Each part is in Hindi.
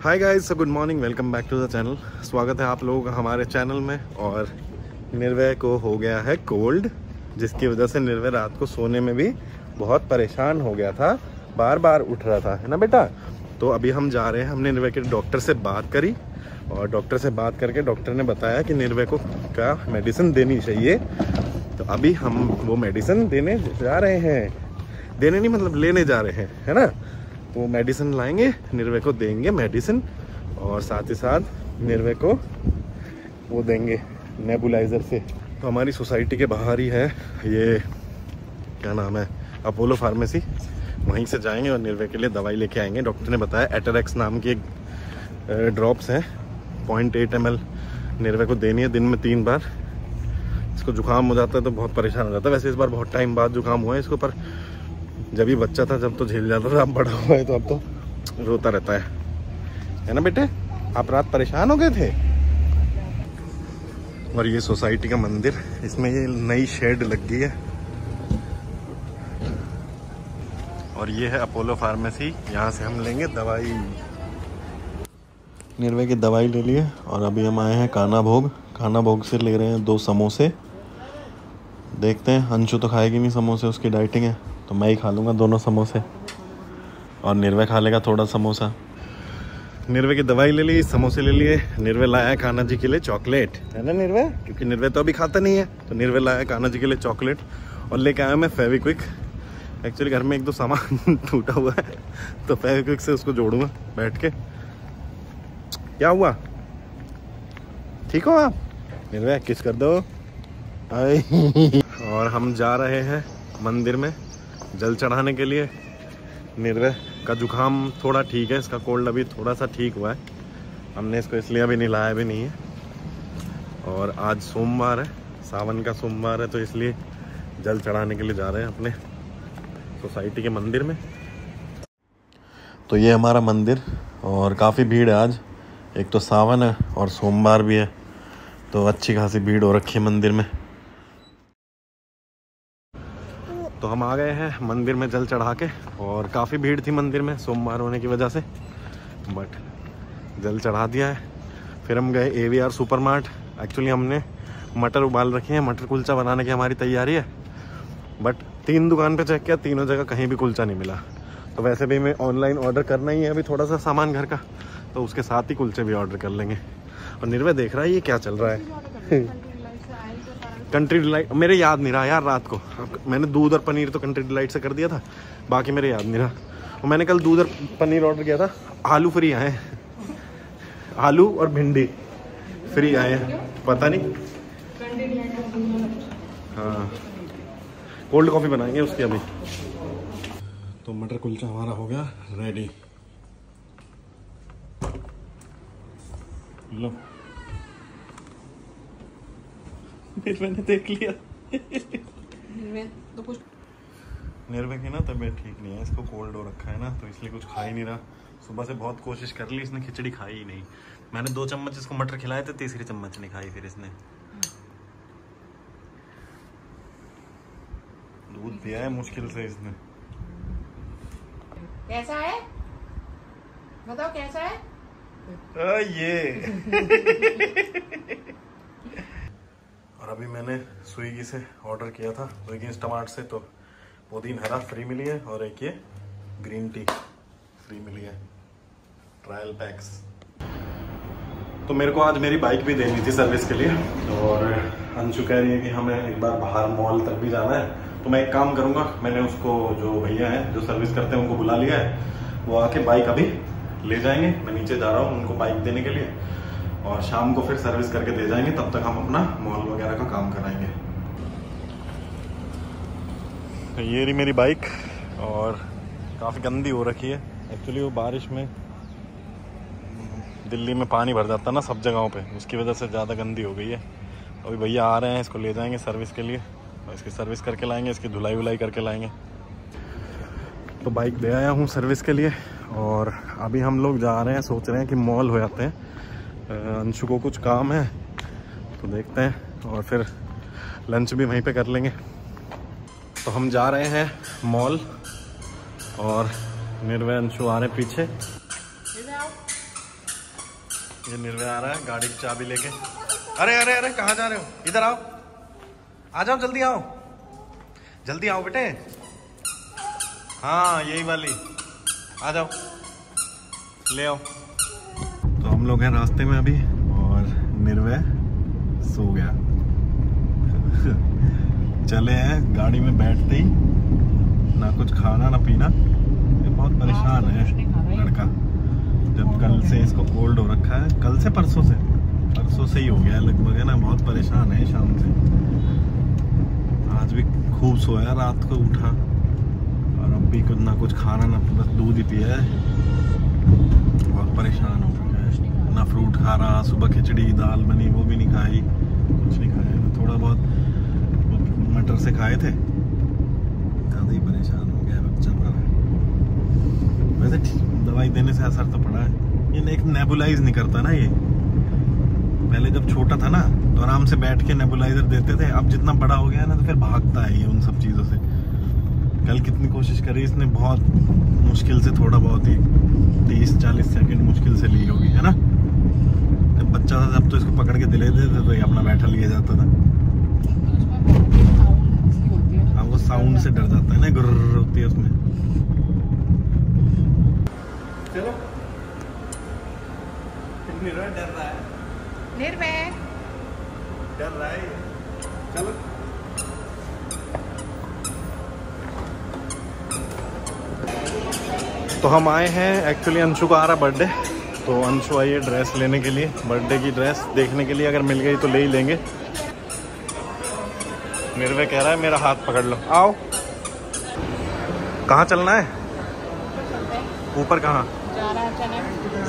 Hi guys, so good morning, welcome back to the channel. स्वागत है आप लोगों का हमारे चैनल में। और निर्भय को हो गया है कोल्ड, जिसकी वजह से निर्भय रात को सोने में भी बहुत परेशान हो गया था, बार बार उठ रहा था, है ना बेटा। तो अभी हम जा रहे हैं, हमने निर्भय के डॉक्टर से बात करी और डॉक्टर से बात करके डॉक्टर ने बताया कि निर्भय को क्या मेडिसिन देनी चाहिए। तो अभी हम वो मेडिसिन देने जा रहे हैं, देने नहीं मतलब लेने जा रहे हैं, है ना। वो मेडिसिन लाएंगे, निर्भय को देंगे मेडिसिन और साथ ही साथ निर्भय को वो देंगे नेबुलाइजर से। तो हमारी सोसाइटी के बाहर ही है ये, क्या नाम है, अपोलो फार्मेसी। वहीं से जाएंगे और निर्भय के लिए दवाई लेके आएंगे। डॉक्टर ने बताया एटरेक्स नाम की एक ड्रॉप्स है, 0.8 ml निर्भय को देनी है दिन में 3 बार। इसको जुकाम हो जाता है तो बहुत परेशान हो जाता है। वैसे इस बार बहुत टाइम बाद जुकाम हुआ है इसको, पर जब ही बच्चा था जब तो झेल जाता था, अब बड़ा हुआ है तो अब तो रोता रहता है ना बेटे। आप रात परेशान हो गए थे। और ये सोसाइटी का मंदिर, इसमें ये नई शेड लग गई है। और ये है अपोलो फार्मेसी, यहाँ से हम लेंगे दवाई। निर्भय की दवाई ले लिए और अभी हम आए हैं काना भोग। काना भोग से ले रहे हैं 2 समोसे। देखते हैं, अंशु तो खाएगी नहीं समोसे, उसकी डाइटिंग है, तो मैं ही खा लूँगा दोनों समोसे और निर्भय खा लेगा थोड़ा समोसा। निर्भय की दवाई ले ली, समोसे ले लिए। निर्भय लाया कान्हा जी के लिए चॉकलेट, है ना निर्भय, क्योंकि निर्भय तो अभी खाता नहीं है। तो निर्भय लाया कान्हा जी के लिए चॉकलेट और लेके आया मैं फेविक्विक। एक्चुअली घर में 1-2 सामान टूटा हुआ है तो फेविक्विक से उसको जोड़ूंगा बैठ के। क्या हुआ, ठीक हो आप? निर्भय किस कर दो। और हम जा रहे हैं मंदिर में जल चढ़ाने के लिए। निर्भय का जुकाम थोड़ा ठीक है, इसका कोल्ड अभी थोड़ा सा ठीक हुआ है। हमने इसको इसलिए अभी नहलाया भी नहीं है। और आज सोमवार है, सावन का सोमवार है, तो इसलिए जल चढ़ाने के लिए जा रहे हैं अपने सोसाइटी के मंदिर में। तो ये हमारा मंदिर और काफ़ी भीड़ है आज। एक तो सावन है और सोमवार भी है, तो अच्छी खासी भीड़ हो रखी है मंदिर में। तो हम आ गए हैं मंदिर में जल चढ़ा के, और काफ़ी भीड़ थी मंदिर में सोमवार होने की वजह से, बट जल चढ़ा दिया है। फिर हम गए AVR सुपरमार्ट। एक्चुअली हमने मटर उबाल रखे हैं, मटर कुलचा बनाने की हमारी तैयारी है, बट 3 दुकान पे चेक किया, तीनों जगह कहीं भी कुलचा नहीं मिला। तो वैसे भी मैं ऑनलाइन ऑर्डर करना ही है अभी थोड़ा सा सामान घर का, तो उसके साथ ही कुलचे भी ऑर्डर कर लेंगे। और निर्भय देख रहा है ये क्या चल रहा है। कंट्री डिलाइट मेरे याद नहीं रहा यार, रात को मैंने दूध और पनीर तो कंट्री डिलाइट से कर दिया था, बाकी मेरे याद नहीं रहा। और मैंने कल दूध और पनीर ऑर्डर किया था, आलू फ्री आए, आलू और भिंडी फ्री आए हैं, पता नहीं। हाँ, कोल्ड कॉफ़ी बनाएंगे उसकी अभी। तो मटर कुलचा हमारा हो गया रेडी। लो, मैंने देख लिया। तो कुछ निर्भय की ना तबीयत ठीक नहीं है, इसको कोल्ड हो रखा है ना, तो इसलिए कुछ खा ही नहीं रहा। सुबह से बहुत कोशिश कर ली, इसने खिचड़ी खाई ही नहीं। मैंने 2 चम्मच इसको मटर खिलाए थे, तीसरी चम्मच नहीं खाई फिर इसने। दूध पिया है मुश्किल से इसने। कैसा है बताओ, कैसा है ये और अभी मैंने स्विगी से ऑर्डर किया था, स्विगी इंस्टामार्ट से, तो पुदीना हरा फ्री मिली है और एक ये ग्रीन टी फ्री मिली है, ट्रायल पैक्स। तो मेरे को आज मेरी बाइक भी देनी थी सर्विस के लिए, और अंशु कह रही है कि हमें एक बार बाहर मॉल तक भी जाना है। तो मैं एक काम करूंगा, मैंने उसको जो भैया हैं जो सर्विस करते हैं उनको बुला लिया है, वो आके बाइक अभी ले जाएंगे। मैं नीचे जा रहा हूँ उनको बाइक देने के लिए, और शाम को फिर सर्विस करके दे जाएंगे। तब तक हम अपना मॉल वगैरह का काम कराएंगे। तो ये रही मेरी बाइक, और काफ़ी गंदी हो रखी है। एक्चुअली वो बारिश में दिल्ली में पानी भर जाता ना सब जगहों पे, उसकी वजह से ज़्यादा गंदी हो गई है। अभी भैया आ रहे हैं, इसको ले जाएंगे सर्विस के लिए और इसकी सर्विस करके लाएंगे, इसकी धुलाई वुलाई करके लाएंगे। तो बाइक दे आया हूँ सर्विस के लिए, और अभी हम लोग जा रहे हैं, सोच रहे हैं कि मॉल हो जाते हैं। अंशु को कुछ काम है तो देखते हैं, और फिर लंच भी वहीं पे कर लेंगे। तो हम जा रहे हैं मॉल, और निर्भय अंशु आ रहे पीछे। ये निर्भय आ रहा है गाड़ी की चाबी लेके। अरे अरे अरे कहाँ जा रहे हो? इधर आओ, आ जाओ, जल्दी आओ, जल्दी आओ बेटे। हाँ यही वाली, आ जाओ, ले आओ। तो हम लोग हैं रास्ते में अभी और निर्भय सो गया। चले हैं गाड़ी में बैठते ही, ना कुछ खाना ना पीना। ये बहुत परेशान है लड़का, जब कल से इसको कोल्ड हो रखा है, कल से परसों से ही हो गया है लगभग, है ना। बहुत परेशान है शाम से। आज भी खूब सोया, रात को उठा और अब भी कुछ ना कुछ खाना ना, बस दूध ही पिया है। बहुत परेशान हो चुका है, ना फ्रूट खा रहा। सुबह खिचड़ी दाल बनी, वो भी नहीं खाई, कुछ नहीं खाया। थोड़ा बहुत मटर से खाए थे, ज़्यादा ही परेशान हो गया बच्चा हमारा। वैसे दवाई देने से असर तो पड़ा है। ये एक नेबुलाइज नहीं करता ना ये। पहले जब छोटा था ना तो आराम से बैठ के नेबुलाइजर देते थे, अब जितना बड़ा हो गया है ना तो फिर भागता है ये उन सब चीज़ों से। कल कितनी कोशिश करी इसने, बहुत मुश्किल से, थोड़ा बहुत ही 30-40 सेकंड मुश्किल से ली होगी, है ना। जब बच्चा था तब तो इसको पकड़ के दिले देते तो ये अपना बैठा लिया जाता था। हाँ वो साउंड से डर जाता है ना, गुर्र होती है उसमें। चलो, निर्भय डर रहा है, निर्भय डर रहा है। चलो तो हम आए हैं, एक्चुअली अंशु का आ रहा बर्थडे, तो अंशु आई है ड्रेस लेने के लिए, बर्थडे की ड्रेस देखने के लिए। अगर मिल गई तो ले ही लेंगे। निर्भय कह रहा है मेरा हाथ पकड़ लो, आओ। कहाँ चलना है? ऊपर कहाँ?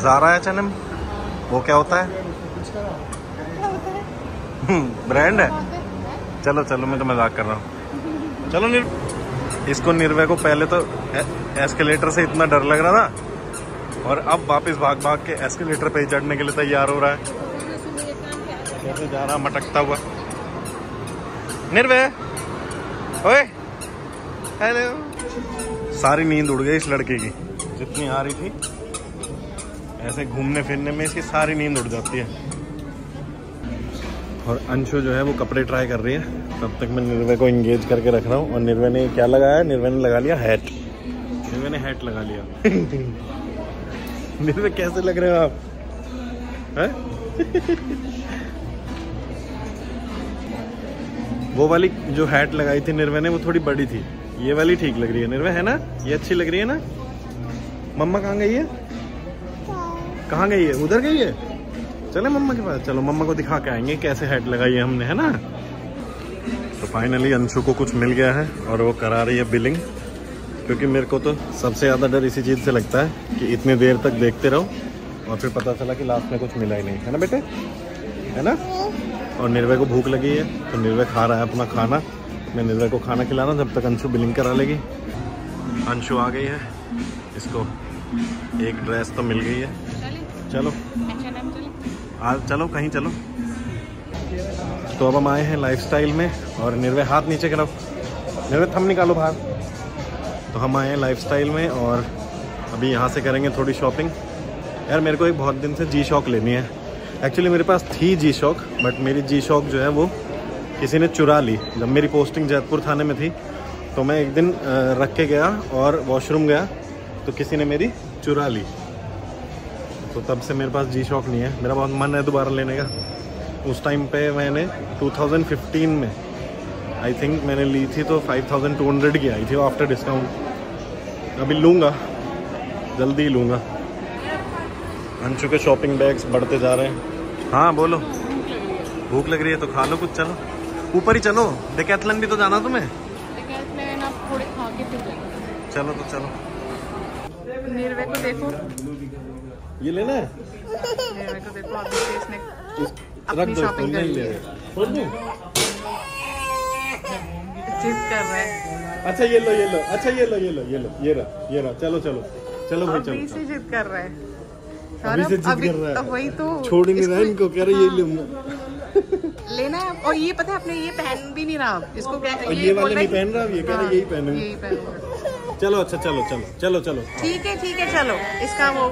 ज़ारा H&M। वो क्या होता है? ब्रांड है। चलो चलो, मैं तो मजाक कर रहा हूँ। चलो इसको, निर्भय को पहले तो एस्केलेटर से इतना डर लग रहा था और अब वापस भाग भाग के एस्केलेटर पे ही चढ़ने के लिए तैयार हो रहा है। कैसे जा रहा मटकता हुआ। निर्भय, ओए, हेलो। सारी नींद उड़ गई इस लड़के की, जितनी आ रही थी। ऐसे घूमने फिरने में इसकी सारी नींद उड़ जाती है। और अंशु जो है वो कपड़े ट्राई कर रही है, तब तक मैं निर्भय को एंगेज करके रख रहा हूँ। और निर्भय ने क्या लगाया? निर्भय ने लगा लिया हैट। निर्भय ने हैट लगा लिया। निर्भय कैसे लग रहे हो आप? वो वाली जो हैट लगाई थी निर्भय ने, वो थोड़ी बड़ी थी। ये वाली ठीक लग रही है निर्भय, है ना? ये अच्छी लग रही है ना? मम्मा कहाँ गई है? कहाँ गई है? उधर गई है। चले मम्मा के पास, चलो मम्मा को दिखा के आएंगे कैसे हैट लगाई है हमने, है ना। तो फाइनली अंशु को कुछ मिल गया है और वो करा रही है बिलिंग। क्योंकि मेरे को तो सबसे ज़्यादा डर इसी चीज़ से लगता है कि इतनी देर तक देखते रहो और फिर पता चला कि लास्ट में कुछ मिला ही नहीं, है ना बेटे, है ना। और निर्भय को भूख लगी है तो निर्भय खा रहा है अपना खाना। मैं निर्भय को खाना खिला रहा हूँ जब तक अंशु बिलिंग करा लेगी। अंशु आ गई है, इसको एक ड्रेस तो मिल गई है। चलो चलो कहीं चलो। तो अब हम आए हैं लाइफस्टाइल में और निर्भय हाथ नीचे करो, निर्भय थंब निकालो बाहर। तो हम आए हैं लाइफस्टाइल में और अभी यहाँ से करेंगे थोड़ी शॉपिंग। यार मेरे को एक बहुत दिन से जी शॉक लेनी है। एक्चुअली मेरे पास थी जी शॉक, बट मेरी जी शॉक जो है वो किसी ने चुरा ली। जब मेरी पोस्टिंग जयपुर थाने में थी तो मैं एक दिन रख के गया और वॉशरूम गया तो किसी ने मेरी चुरा ली। तो तब से मेरे पास जी शॉक नहीं है। मेरा बहुत मन है दोबारा लेने का। उस टाइम पे मैंने 2015 में आई थिंक मैंने ली थी तो 5200 की आई थी वो आफ्टर डिस्काउंट। अभी लूँगा, जल्दी ही लूँगा। अंशु के शॉपिंग बैग्स बढ़ते जा रहे हैं। हाँ बोलो, भूख लग रही है तो खा लो कुछ। चलो ऊपर ही चलो, डेकैथलन भी तो जाना तुम्हें। डेकैथलन आप थोड़े खा के फिर चलो तो चलो। निर्भय को देखो, ये लेना है। निर्भय को देखो, अभी से इसने रख अपनी दो, शॉपिंग कर ली है। जिद कर रहा है। अच्छा ये लो, ये लो, अच्छा ये लो, ये लो, ये लो, ये रहा, चलो चलो चलो भाई चलो। अभी से जिद कर रहा है। अभी से जिद कर रहा है। वही तो छोड़ ही नहीं रहा इनको, कह रहे यही लूंगा। लेना है। और ये पता है आपने ये पहन भी नहीं रहा, इसको क्या ये वाले नहीं पहन रहा, ये कह रहा यही पहनूंगा। यही पहनूंगा। चलो अच्छा चलो चलो चलो चलो ठीक है चलो, इसका वो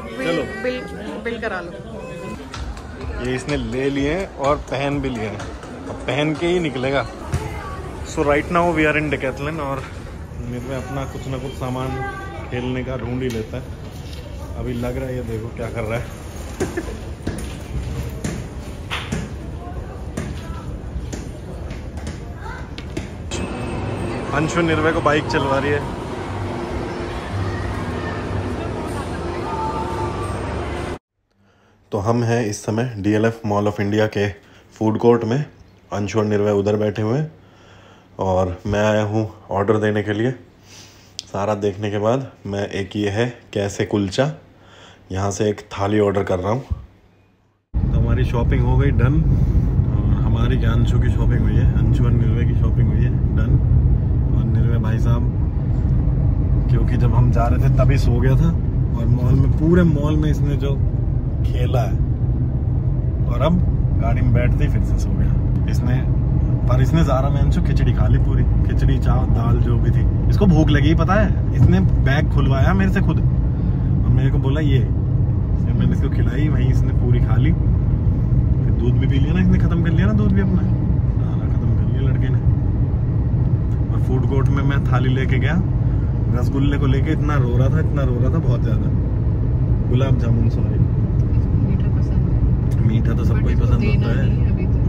बिल करा लो। ये इसने ले लिए हैं और पहन भी लिए हैं, अब पहन के ही निकलेगा। So right now we are in Decathlon और निर्भय अपना कुछ ना कुछ सामान खेलने का ढूंढ ही लेता है। अभी लग रहा है ये देखो क्या कर रहा है। अंशु निर्भय को बाइक चलवा रही है। तो हम हैं इस समय DLF मॉल ऑफ इंडिया के फूड कोर्ट में। अंशु और निर्भय उधर बैठे हुए हैं और मैं आया हूँ ऑर्डर देने के लिए। सारा देखने के बाद मैं एक ये है कैसे कुलचा, यहाँ से एक थाली ऑर्डर कर रहा हूँ। तो हमारी शॉपिंग हो गई डन और हमारी क्या अंशु की शॉपिंग हुई है, अंशु और निर्भय की शॉपिंग हुई है डन। और निर्भय भाई साहब क्योंकि जब हम जा रहे थे तभी सो गया था और मॉल में पूरे मॉल में इसने जो खेला है और अब गाड़ी में बैठते ही फिर से सो गया इसने। पर इसने ज़ारा में अंशु खिचड़ी खा ली, पूरी खिचड़ी चावल दाल जो भी थी। इसको भूख लगी पता है, इसने बैग खुलवाया मेरे से खुद और मेरे को बोला ये, फिर मैंने इसको खिलाई, वहीं इसने पूरी खा ली। फिर दूध भी पी लिया ना इसने, खत्म कर लिया ना दूध भी अपना, खत्म कर लिया लड़के ने। और फूड कोर्ट में मैं थाली लेके गया, रसगुल्ले को लेके इतना रो रहा था बहुत ज्यादा। गुलाब जामुन सॉरी, मीठा तो सबको ही पसंद होता है,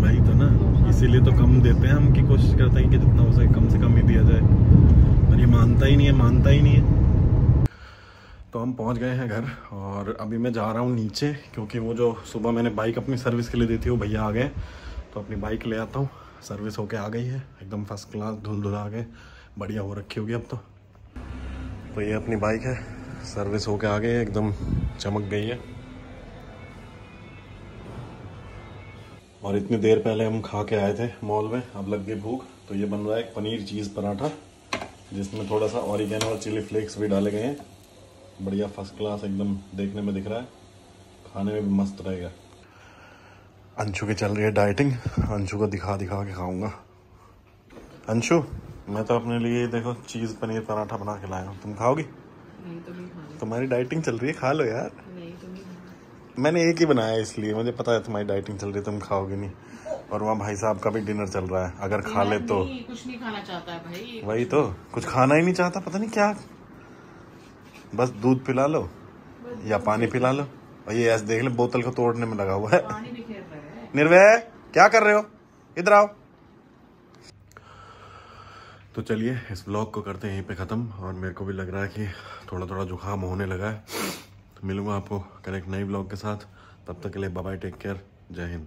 वही तो ना, इसीलिए तो कम देते हैं हम, की कोशिश करते हैं कि जितना हो सके कम से कम ही दिया जाए। पर ये मानता ही नहीं है। तो हम पहुंच गए हैं घर और अभी मैं जा रहा हूं नीचे, क्योंकि वो जो सुबह मैंने बाइक अपनी सर्विस के लिए दी थी वो भैया आ गए, तो अपनी बाइक ले आता हूं। सर्विस होके आ गई है एकदम फर्स्ट क्लास, धुल के बढ़िया हो रखी होगी अब तो ये अपनी बाइक है, सर्विस होके आ गई है, एकदम चमक गई है। और इतनी देर पहले हम खा के आए थे मॉल में, अब लग गई भूख। तो ये बन रहा है एक पनीर चीज़ पराठा जिसमें थोड़ा सा ऑरिगेनो और चिली फ्लेक्स भी डाले गए हैं। बढ़िया फर्स्ट क्लास एकदम देखने में दिख रहा है, खाने में भी मस्त रहेगा। अंशु की चल रही है डाइटिंग, अंशु को दिखा के खाऊंगा। अंशु मैं तो अपने लिए देखो चीज़ पनीर पराठा बना के लाया हूँ, तुम खाओगी? नहीं तो नहीं खाना। तुम्हारी डाइटिंग चल रही है, खा लो यार। नहीं तो नहीं खाना। मैंने एक ही बनाया इसलिए, मुझे पता है तुम्हारी डाइटिंग चल रही है, तुम खाओगे नहीं। और वहाँ भाई साहब का भी डिनर चल रहा है, अगर खा ले तो कुछ नहीं खाना चाहता है भाई, वही तो, कुछ खाना ही नहीं चाहता, पता नहीं क्या, बस दूध पिला लो या पानी पिला लो। और ये ऐसे देख ले बोतल को तोड़ने में लगा हुआ है। पानी भी खेल रहा है। निर्भय क्या कर रहे हो, इधर आओ। तो चलिए इस व्लॉग को करते हैं यहीं पे ख़त्म, और मेरे को भी लग रहा है कि थोड़ा जुकाम होने लगा है। मिलूंगा आपको कल एक नई व्लॉग के साथ, तब तक के लिए बाय बाय, टेक केयर, जय हिंद।